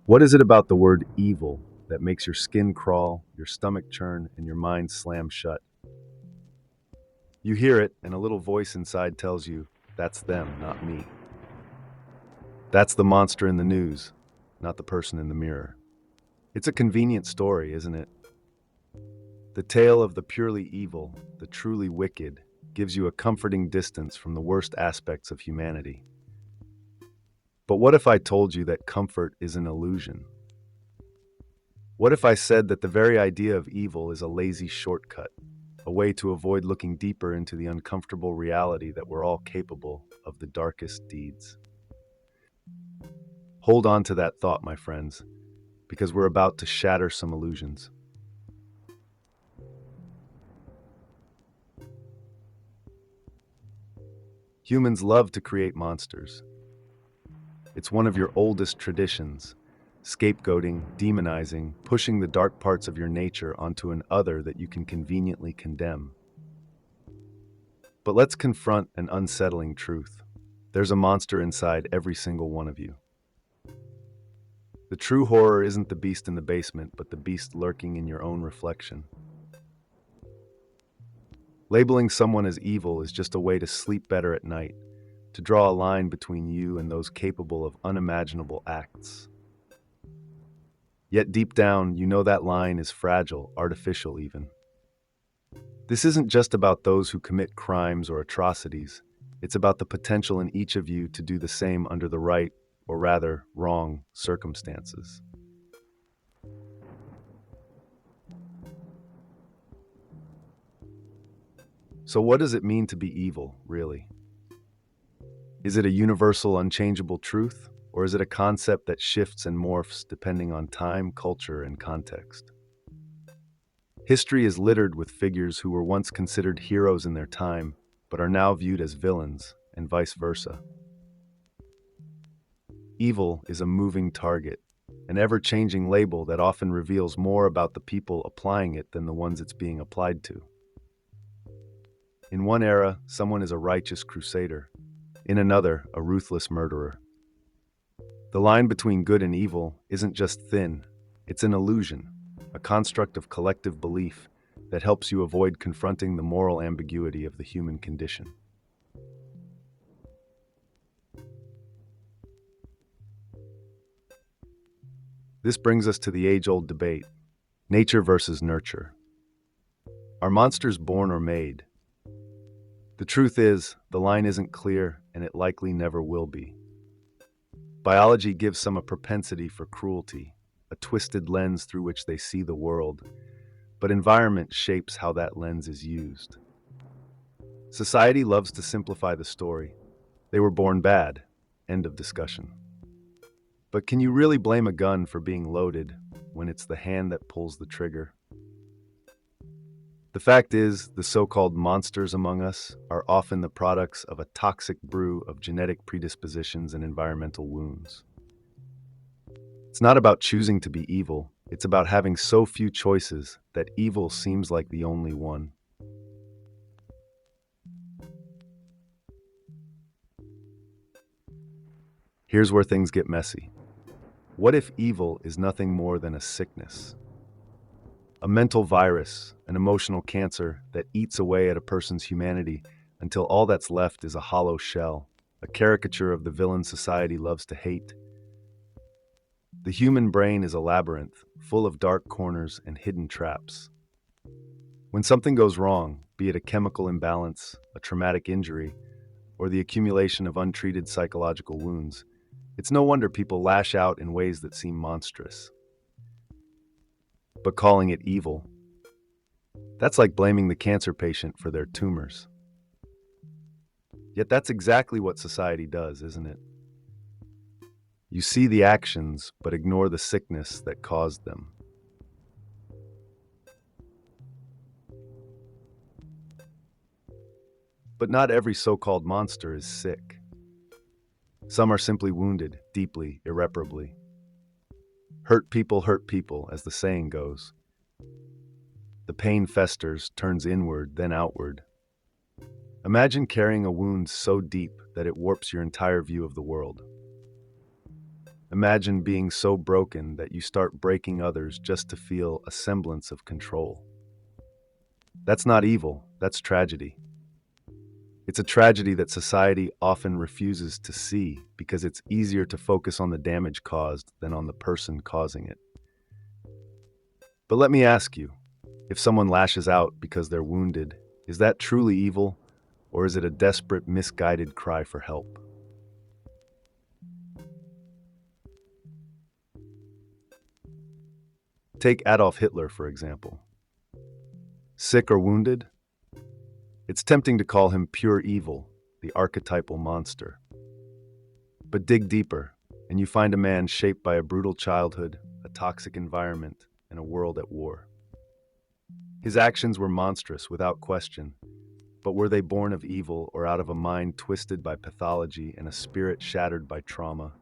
What is it about the word evil that makes your skin crawl, your stomach churn, and your mind slam shut? You hear it, and a little voice inside tells you, that's them, not me. That's the monster in the news, not the person in the mirror. It's a convenient story, isn't it? The tale of the purely evil, the truly wicked, gives you a comforting distance from the worst aspects of humanity. But what if I told you that comfort is an illusion? What if I said that the very idea of evil is a lazy shortcut, a way to avoid looking deeper into the uncomfortable reality that we're all capable of the darkest deeds? Hold on to that thought, my friends, because we're about to shatter some illusions. Humans love to create monsters. It's one of your oldest traditions, scapegoating, demonizing, pushing the dark parts of your nature onto an other that you can conveniently condemn. But let's confront an unsettling truth. There's a monster inside every single one of you. The true horror isn't the beast in the basement, but the beast lurking in your own reflection. Labeling someone as evil is just a way to sleep better at night, to draw a line between you and those capable of unimaginable acts. Yet deep down, you know that line is fragile, artificial even. This isn't just about those who commit crimes or atrocities. It's about the potential in each of you to do the same under the right, or rather, wrong, circumstances. So what does it mean to be evil, really? Is it a universal, unchangeable truth, or is it a concept that shifts and morphs depending on time, culture, and context? History is littered with figures who were once considered heroes in their time, but are now viewed as villains, and vice versa. Evil is a moving target, an ever-changing label that often reveals more about the people applying it than the ones it's being applied to. In one era, someone is a righteous crusader. In another, a ruthless murderer. The line between good and evil isn't just thin, it's an illusion, a construct of collective belief that helps you avoid confronting the moral ambiguity of the human condition. This brings us to the age-old debate, nature versus nurture. Are monsters born or made? The truth is, the line isn't clear, and it likely never will be. Biology gives some a propensity for cruelty, a twisted lens through which they see the world, but environment shapes how that lens is used. Society loves to simplify the story. They were born bad. End of discussion. But can you really blame a gun for being loaded when it's the hand that pulls the trigger? The fact is, the so-called monsters among us are often the products of a toxic brew of genetic predispositions and environmental wounds. It's not about choosing to be evil, it's about having so few choices that evil seems like the only one. Here's where things get messy. What if evil is nothing more than a sickness? A mental virus, an emotional cancer that eats away at a person's humanity until all that's left is a hollow shell, a caricature of the villain society loves to hate. The human brain is a labyrinth, full of dark corners and hidden traps. When something goes wrong, be it a chemical imbalance, a traumatic injury, or the accumulation of untreated psychological wounds, it's no wonder people lash out in ways that seem monstrous. But calling it evil, that's like blaming the cancer patient for their tumors. Yet that's exactly what society does, isn't it? You see the actions, but ignore the sickness that caused them. But not every so-called monster is sick. Some are simply wounded, deeply, irreparably. Hurt people, as the saying goes. The pain festers, turns inward, then outward. Imagine carrying a wound so deep that it warps your entire view of the world. Imagine being so broken that you start breaking others just to feel a semblance of control. That's not evil, that's tragedy. It's a tragedy that society often refuses to see because it's easier to focus on the damage caused than on the person causing it. But let me ask you, if someone lashes out because they're wounded, is that truly evil, or is it a desperate, misguided cry for help? Take Adolf Hitler, for example. Sick or wounded? It's tempting to call him pure evil, the archetypal monster. But dig deeper, and you find a man shaped by a brutal childhood, a toxic environment, and a world at war. His actions were monstrous, without question, but were they born of evil or out of a mind twisted by pathology and a spirit shattered by trauma?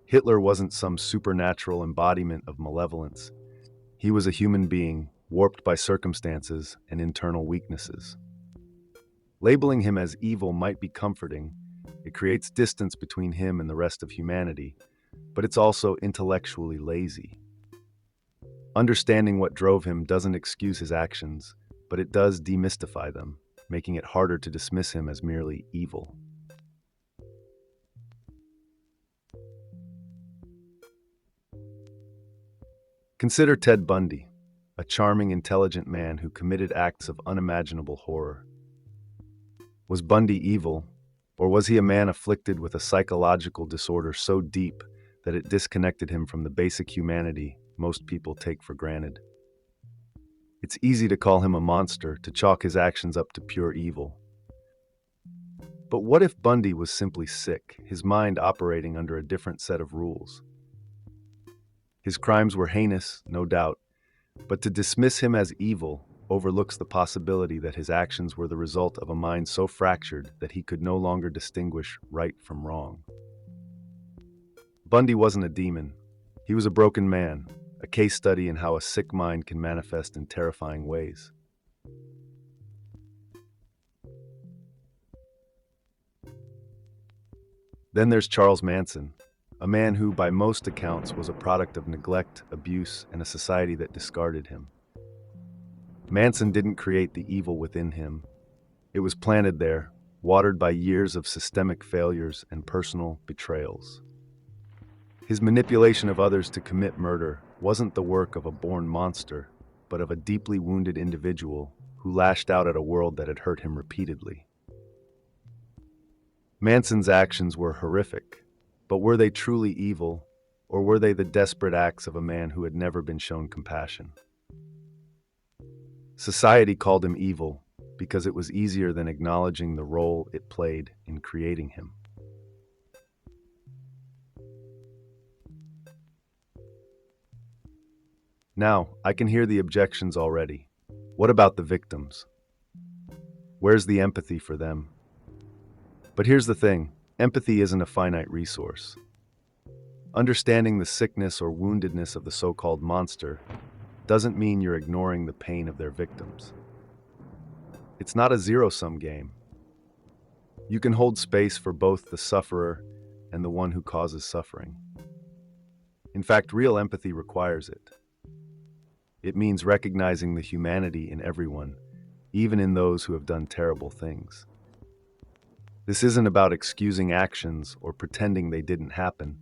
Hitler wasn't some supernatural embodiment of malevolence. He was a human being, warped by circumstances and internal weaknesses. Labeling him as evil might be comforting. It creates distance between him and the rest of humanity, but it's also intellectually lazy. Understanding what drove him doesn't excuse his actions, but it does demystify them, making it harder to dismiss him as merely evil. Consider Ted Bundy, a charming, intelligent man who committed acts of unimaginable horror. Was Bundy evil, or was he a man afflicted with a psychological disorder so deep that it disconnected him from the basic humanity most people take for granted? It's easy to call him a monster, to chalk his actions up to pure evil. But what if Bundy was simply sick, his mind operating under a different set of rules? His crimes were heinous, no doubt, but to dismiss him as evil overlooks the possibility that his actions were the result of a mind so fractured that he could no longer distinguish right from wrong. Bundy wasn't a demon. He was a broken man, a case study in how a sick mind can manifest in terrifying ways. Then there's Charles Manson, a man who, by most accounts, was a product of neglect, abuse, and a society that discarded him. Manson didn't create the evil within him. It was planted there, watered by years of systemic failures and personal betrayals. His manipulation of others to commit murder wasn't the work of a born monster, but of a deeply wounded individual who lashed out at a world that had hurt him repeatedly. Manson's actions were horrific, but were they truly evil, or were they the desperate acts of a man who had never been shown compassion? Society called him evil because it was easier than acknowledging the role it played in creating him. Now, I can hear the objections already. What about the victims? Where's the empathy for them? But here's the thing, empathy isn't a finite resource. Understanding the sickness or woundedness of the so-called monster doesn't mean you're ignoring the pain of their victims. It's not a zero-sum game. You can hold space for both the sufferer and the one who causes suffering. In fact, real empathy requires it. It means recognizing the humanity in everyone, even in those who have done terrible things. This isn't about excusing actions or pretending they didn't happen.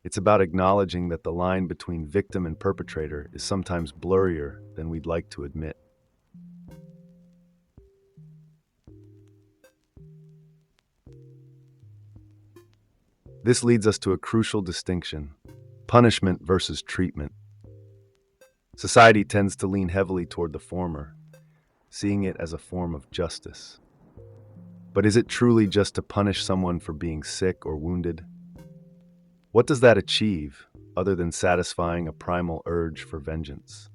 It's about acknowledging that the line between victim and perpetrator is sometimes blurrier than we'd like to admit. This leads us to a crucial distinction: punishment versus treatment. Society tends to lean heavily toward the former, seeing it as a form of justice. But is it truly just to punish someone for being sick or wounded? What does that achieve, other than satisfying a primal urge for vengeance?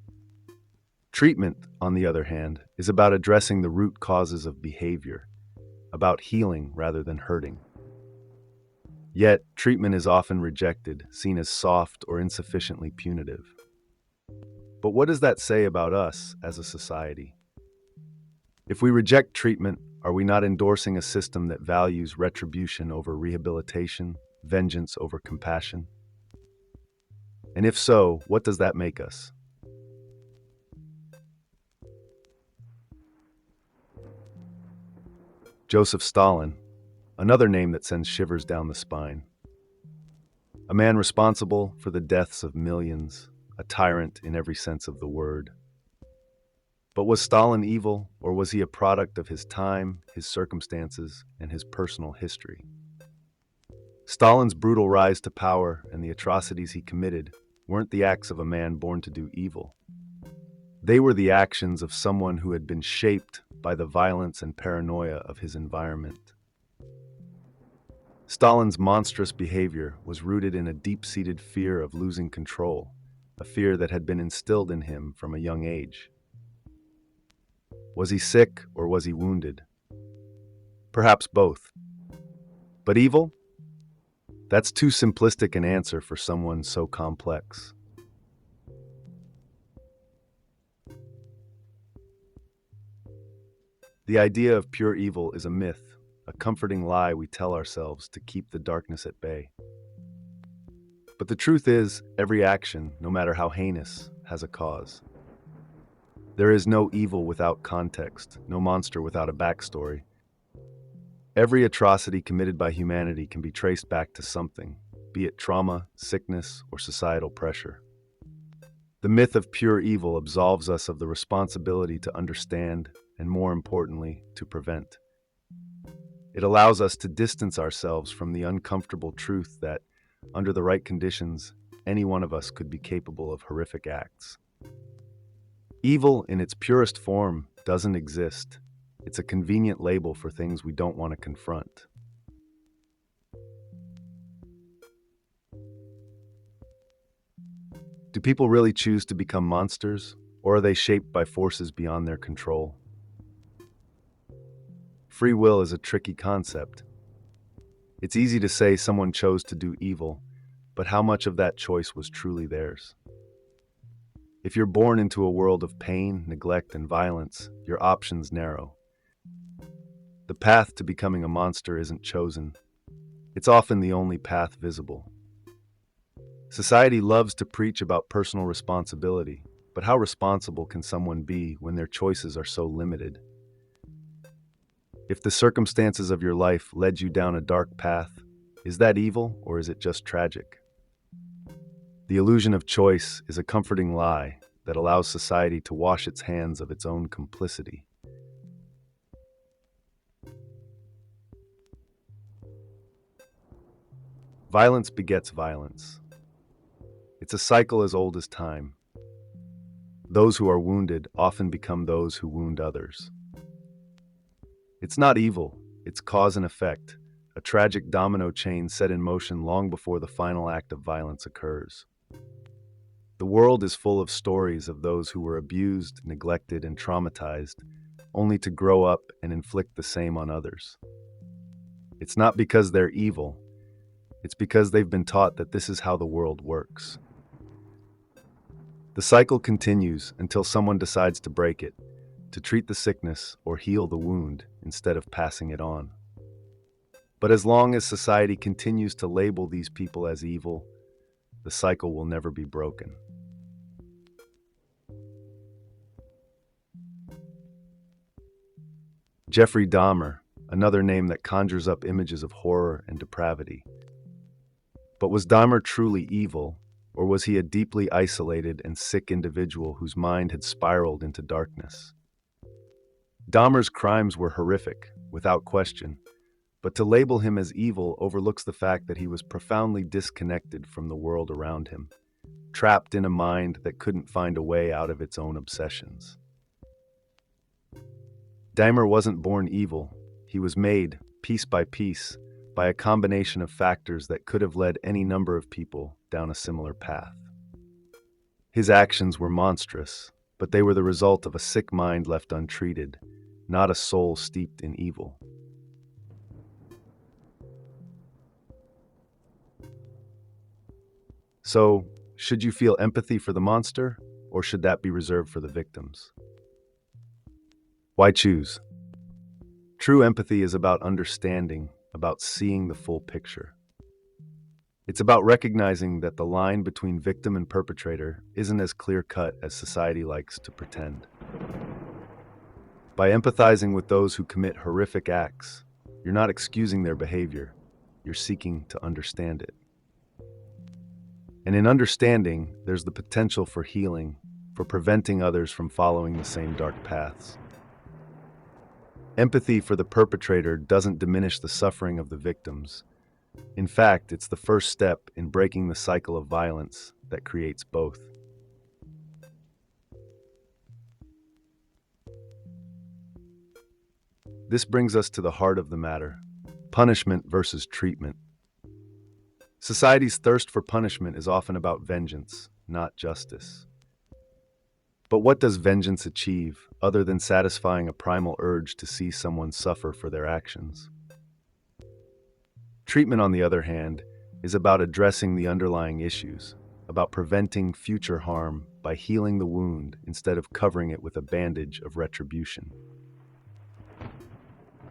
Treatment, on the other hand, is about addressing the root causes of behavior, about healing rather than hurting. Yet, treatment is often rejected, seen as soft or insufficiently punitive. But what does that say about us as a society? If we reject treatment, are we not endorsing a system that values retribution over rehabilitation? vengeance over compassion? And if so, what does that make us? Joseph Stalin, another name that sends shivers down the spine. A man responsible for the deaths of millions, a tyrant in every sense of the word. But was Stalin evil, or was he a product of his time, his circumstances, and his personal history? Stalin's brutal rise to power and the atrocities he committed weren't the acts of a man born to do evil. They were the actions of someone who had been shaped by the violence and paranoia of his environment. Stalin's monstrous behavior was rooted in a deep-seated fear of losing control, a fear that had been instilled in him from a young age. Was he sick or was he wounded? Perhaps both. But evil? That's too simplistic an answer for someone so complex. The idea of pure evil is a myth, a comforting lie we tell ourselves to keep the darkness at bay. But the truth is, every action, no matter how heinous, has a cause. There is no evil without context, no monster without a backstory. Every atrocity committed by humanity can be traced back to something, be it trauma, sickness, or societal pressure. The myth of pure evil absolves us of the responsibility to understand and, more importantly, to prevent. It allows us to distance ourselves from the uncomfortable truth that, under the right conditions, any one of us could be capable of horrific acts. Evil, in its purest form, doesn't exist. It's a convenient label for things we don't want to confront. Do people really choose to become monsters, or are they shaped by forces beyond their control? Free will is a tricky concept. It's easy to say someone chose to do evil, but how much of that choice was truly theirs? If you're born into a world of pain, neglect, and violence, your options narrow. The path to becoming a monster isn't chosen. It's often the only path visible. Society loves to preach about personal responsibility, but how responsible can someone be when their choices are so limited? If the circumstances of your life led you down a dark path, is that evil or is it just tragic? The illusion of choice is a comforting lie that allows society to wash its hands of its own complicity. Violence begets violence. It's a cycle as old as time. Those who are wounded often become those who wound others. It's not evil, it's cause and effect, a tragic domino chain set in motion long before the final act of violence occurs. The world is full of stories of those who were abused, neglected, and traumatized, only to grow up and inflict the same on others. It's not because they're evil, it's because they've been taught that this is how the world works. The cycle continues until someone decides to break it, to treat the sickness or heal the wound instead of passing it on. But as long as society continues to label these people as evil, the cycle will never be broken. Jeffrey Dahmer, another name that conjures up images of horror and depravity. But was Dahmer truly evil, or was he a deeply isolated and sick individual whose mind had spiraled into darkness? Dahmer's crimes were horrific, without question, but to label him as evil overlooks the fact that he was profoundly disconnected from the world around him, trapped in a mind that couldn't find a way out of its own obsessions. Dahmer wasn't born evil. He was made, piece by piece, by a combination of factors that could have led any number of people down a similar path. His actions were monstrous, but they were the result of a sick mind left untreated, not a soul steeped in evil. So, should you feel empathy for the monster, or should that be reserved for the victims? Why choose? True empathy is about understanding, about seeing the full picture. It's about recognizing that the line between victim and perpetrator isn't as clear-cut as society likes to pretend. By empathizing with those who commit horrific acts, you're not excusing their behavior, you're seeking to understand it. And in understanding, there's the potential for healing, for preventing others from following the same dark paths. Empathy for the perpetrator doesn't diminish the suffering of the victims. In fact, it's the first step in breaking the cycle of violence that creates both. This brings us to the heart of the matter: punishment versus treatment. Society's thirst for punishment is often about vengeance, not justice. But what does vengeance achieve, other than satisfying a primal urge to see someone suffer for their actions? Treatment, on the other hand, is about addressing the underlying issues, about preventing future harm by healing the wound instead of covering it with a bandage of retribution.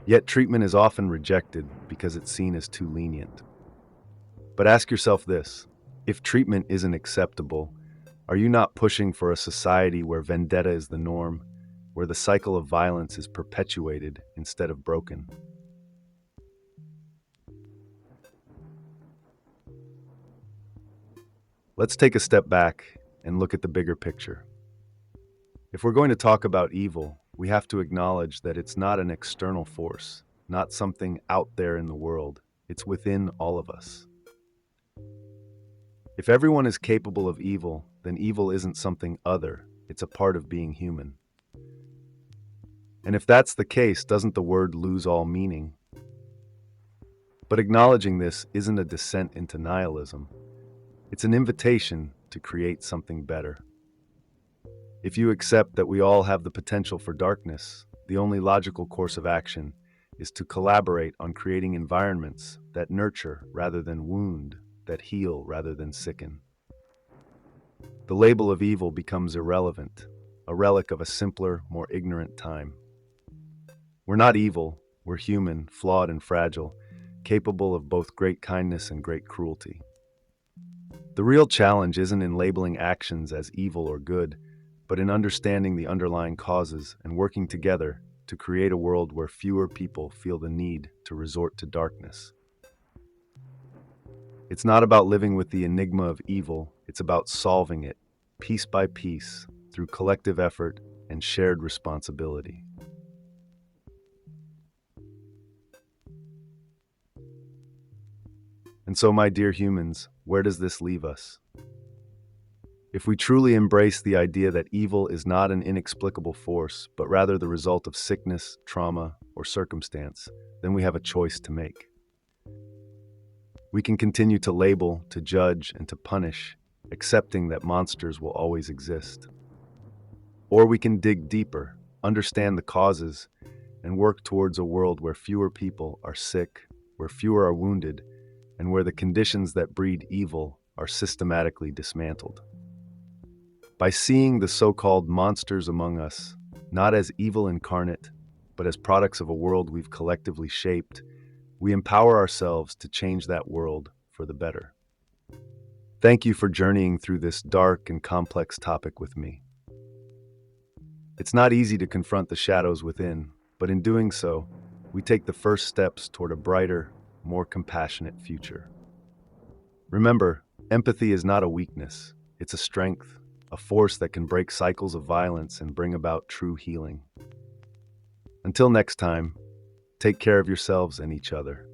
Yet treatment is often rejected because it's seen as too lenient. But ask yourself this: if treatment isn't acceptable, are you not pushing for a society where vendetta is the norm, where the cycle of violence is perpetuated instead of broken? Let's take a step back and look at the bigger picture. If we're going to talk about evil, we have to acknowledge that it's not an external force, not something out there in the world. It's within all of us. If everyone is capable of evil, then evil isn't something other, it's a part of being human. And if that's the case, doesn't the word lose all meaning? But acknowledging this isn't a descent into nihilism. It's an invitation to create something better. If you accept that we all have the potential for darkness, the only logical course of action is to collaborate on creating environments that nurture rather than wound, that heal rather than sicken. The label of evil becomes irrelevant, a relic of a simpler, more ignorant time. We're not evil, we're human, flawed and fragile, capable of both great kindness and great cruelty. The real challenge isn't in labeling actions as evil or good, but in understanding the underlying causes and working together to create a world where fewer people feel the need to resort to darkness. It's not about living with the enigma of evil, it's about solving it, piece by piece, through collective effort and shared responsibility. And so, my dear humans, where does this leave us? If we truly embrace the idea that evil is not an inexplicable force, but rather the result of sickness, trauma, or circumstance, then we have a choice to make. We can continue to label, to judge, and to punish, accepting that monsters will always exist. Or we can dig deeper, understand the causes, and work towards a world where fewer people are sick, where fewer are wounded, and where the conditions that breed evil are systematically dismantled. By seeing the so-called monsters among us, not as evil incarnate, but as products of a world we've collectively shaped, we empower ourselves to change that world for the better. Thank you for journeying through this dark and complex topic with me. It's not easy to confront the shadows within, but in doing so, we take the first steps toward a brighter, more compassionate future. Remember, empathy is not a weakness, it's a strength, a force that can break cycles of violence and bring about true healing. Until next time, take care of yourselves and each other.